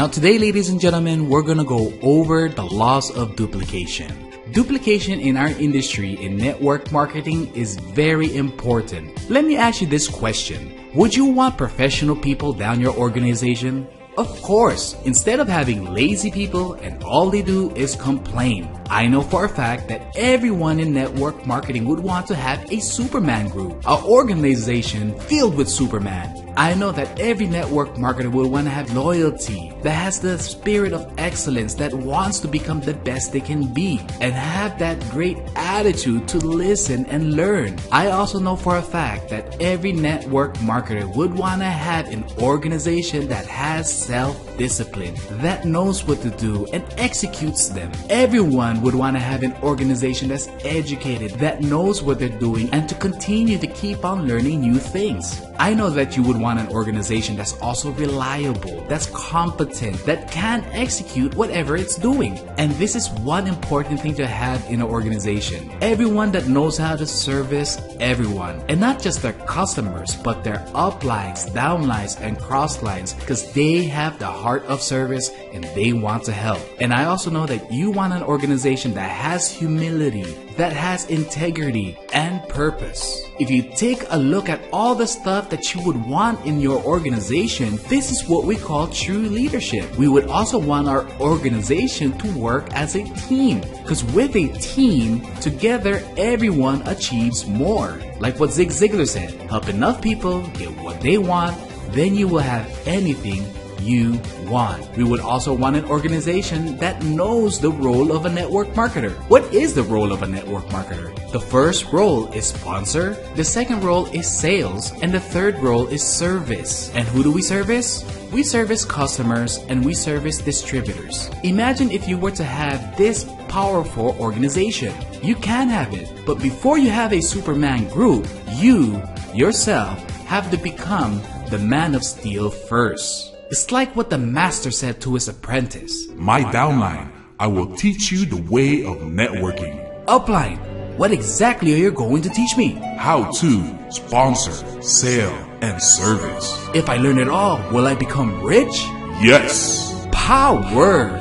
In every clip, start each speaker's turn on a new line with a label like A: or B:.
A: Now today, ladies and gentlemen, we're gonna go over the laws of duplication. Duplication in our industry in network marketing is very important. Let me ask you this question. Would you want professional people down your organization? Of course, instead of having lazy people and all they do is complain. I know for a fact that everyone in network marketing would want to have a Superman group, an organization filled with Superman. I know that every network marketer will want to have loyalty, that has the spirit of excellence, that wants to become the best they can be, and have that great attitude to listen and learn. I also know for a fact that every network marketer would want to have an organization that has self-discipline, that knows what to do and executes them. Everyone would want to have an organization that's educated, that knows what they're doing, and to continue to keep on learning new things. I know that you would want an organization that's also reliable, that's competent, that can execute whatever it's doing. And this is one important thing to have in an organization. Everyone that knows how to service everyone, and not just their customers, but their uplines, downlines, and crosslines, because they have the heart of service and they want to help. And I also know that you want an organization that has humility, that has integrity and purpose. If you take a look at all the stuff that you would want in your organization, this is what we call true leadership. We would also want our organization to work as a team, because with a team, together everyone achieves more. Like what Zig Ziglar said, help enough people get what they want, then you will have anything you want. We would also want an organization that knows the role of a network marketer. What is the role of a network marketer? The first role is sponsor, the second role is sales, and the third role is service. And who do we service? We service customers and we service distributors. Imagine if you were to have this powerful organization. You can have it, but before you have a Superman group, you, yourself, have to become the man of steel first. It's like what the master said to his apprentice.
B: My downline, I will teach you the way of networking.
A: Upline, what exactly are you going to teach me?
B: How to sponsor, sell, and service.
A: If I learn it all, will I become rich?
B: Yes.
A: Power!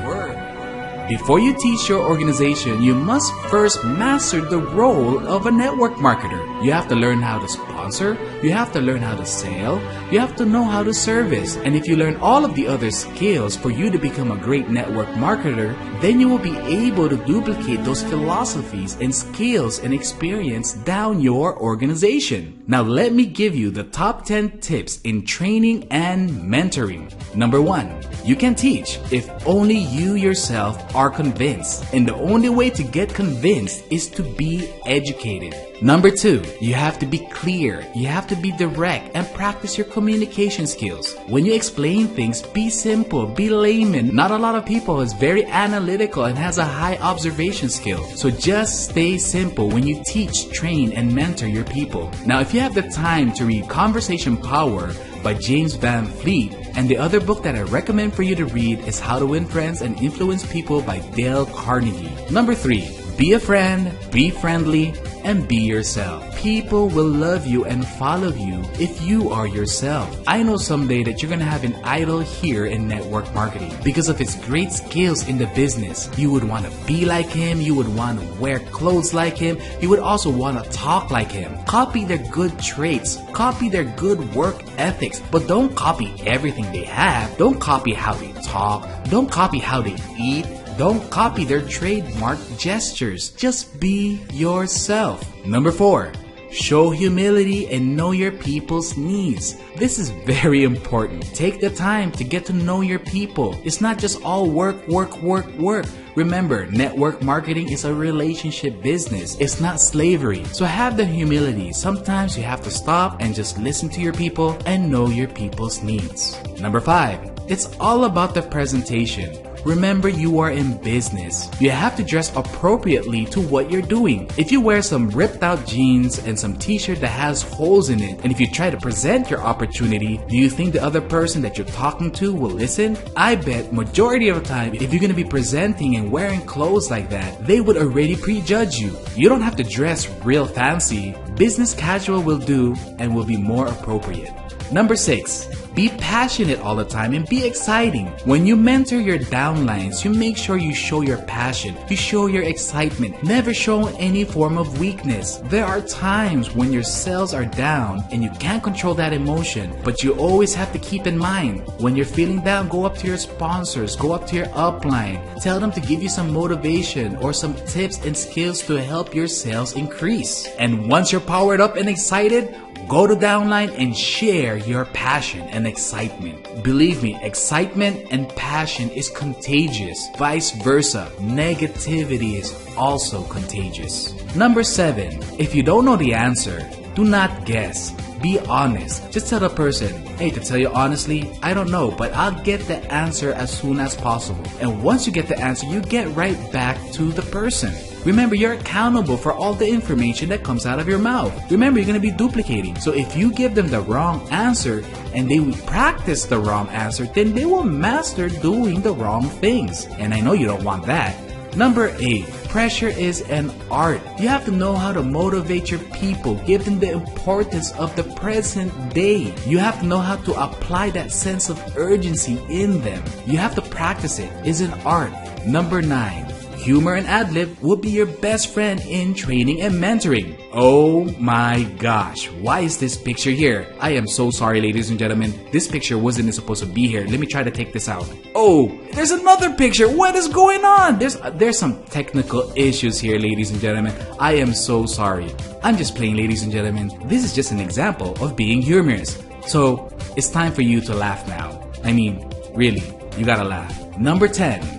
A: Before you teach your organization, you must first master the role of a network marketer. You have to learn how to sponsor, you have to learn how to sell, you have to know how to service. And if you learn all of the other skills for you to become a great network marketer, then you will be able to duplicate those philosophies and skills and experience down your organization. Now let me give you the top 10 tips in training and mentoring. Number 1, you can teach if only you yourself are convinced. And the only way to get convinced is to be educated. Number 2, you have to be clear, you have to be direct and practice your communication skills. When you explain things, be simple, be layman. Not a lot of people is very analytical and has a high observation skill. So just stay simple when you teach, train, and mentor your people. Now if you have the time to read Conversation Power by James Van Fleet, and the other book that I recommend for you to read is How to Win Friends and Influence People by Dale Carnegie. Number 3, be a friend, be friendly, and be yourself. People will love you and follow you if you are yourself. I know someday that you're gonna have an idol here in network marketing because of his great skills in the business. You would want to be like him, you would want to wear clothes like him, you would also want to talk like him. Copy their good traits, copy their good work ethics, but don't copy everything they have. Don't copy how they talk, don't copy how they eat, don't copy their trademark gestures. Just be yourself. Number 4, show humility and know your people's needs. This is very important. Take the time to get to know your people. It's not just all work, work, work, work. Remember, network marketing is a relationship business. It's not slavery. So have the humility. Sometimes you have to stop and just listen to your people and know your people's needs. Number 5, it's all about the presentation. Remember, you are in business. You have to dress appropriately to what you're doing. If you wear some ripped out jeans and some t-shirt that has holes in it, and if you try to present your opportunity, do you think the other person that you're talking to will listen? I bet majority of the time, if you're going to be presenting and wearing clothes like that, they would already prejudge you. You don't have to dress real fancy. Business casual will do and will be more appropriate. Number 6, be passionate all the time and be exciting. When you mentor your downlines, you make sure you show your passion, you show your excitement, never show any form of weakness. There are times when your sales are down and you can't control that emotion, but you always have to keep in mind, when you're feeling down, go up to your sponsors, go up to your upline, tell them to give you some motivation or some tips and skills to help your sales increase. And once you're powered up and excited, go to downline and share your passion and excitement. Believe me, excitement and passion is contagious. Vice versa, negativity is also contagious. Number 7, if you don't know the answer, do not guess. Be honest. Just tell the person, hey, to tell you honestly, I don't know, but I'll get the answer as soon as possible. And once you get the answer, you get right back to the person. Remember, you're accountable for all the information that comes out of your mouth. Remember, you're going to be duplicating. So if you give them the wrong answer and they will practice the wrong answer, then they will master doing the wrong things. And I know you don't want that. Number 8, pressure is an art. You have to know how to motivate your people, give them the importance of the present day. You have to know how to apply that sense of urgency in them. You have to practice it. It's an art. Number 9, humor and ad-lib will be your best friend in training and mentoring. Oh my gosh, why is this picture here? I am so sorry, ladies and gentlemen. This picture wasn't supposed to be here. Let me try to take this out. Oh, there's another picture. What is going on? There's some technical issues here, ladies and gentlemen. I am so sorry. I'm just playing, ladies and gentlemen. This is just an example of being humorous. So, it's time for you to laugh now. I mean, really, you gotta laugh. Number 10.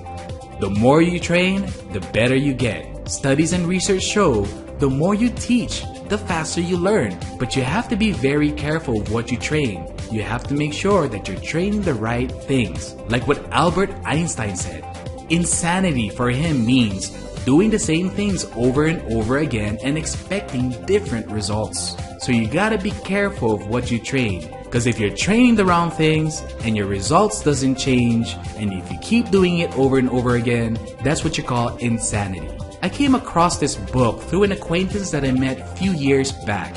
A: The more you train, the better you get. Studies and research show the more you teach, the faster you learn. But you have to be very careful of what you train. You have to make sure that you're training the right things. Like what Albert Einstein said, insanity for him means doing the same things over and over again and expecting different results. So you gotta be careful of what you train. Because if you're training the wrong things and your results doesn't change, and if you keep doing it over and over again, that's what you call insanity. I came across this book through an acquaintance that I met a few years back.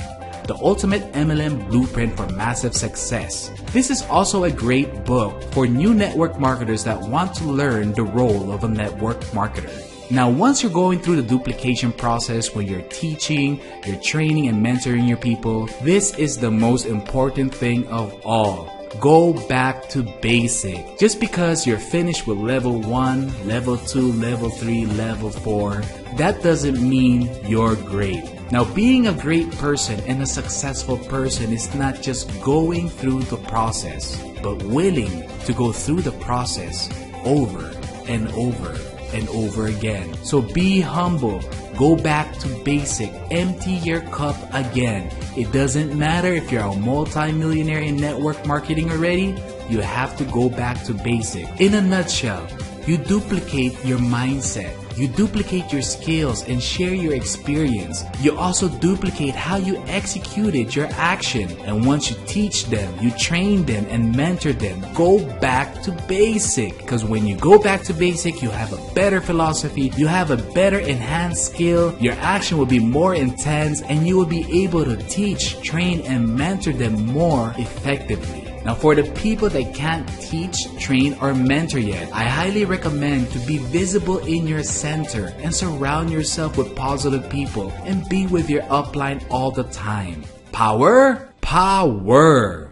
A: The Ultimate MLM Blueprint for Massive Success. This is also a great book for new network marketers that want to learn the role of a network marketer. Now, once you're going through the duplication process, when you're teaching, you're training and mentoring your people, this is the most important thing of all. Go back to basic. Just because you're finished with level 1, level 2, level 3, level 4, that doesn't mean you're great. Now, being a great person and a successful person is not just going through the process, but willing to go through the process over and over and over again. So be humble. Go back to basic. Empty your cup again. It doesn't matter if you're a multi-millionaire in network marketing already. You have to go back to basic. In a nutshell, you duplicate your mindset. You duplicate your skills and share your experience. You also duplicate how you executed your action. And once you teach them, you train them and mentor them, go back to basic. Because when you go back to basic, you have a better philosophy, you have a better enhanced skill, your action will be more intense, and you will be able to teach, train, and mentor them more effectively. Now, for the people that can't teach, train, or mentor yet, I highly recommend to be visible in your center and surround yourself with positive people and be with your upline all the time. Power? Power!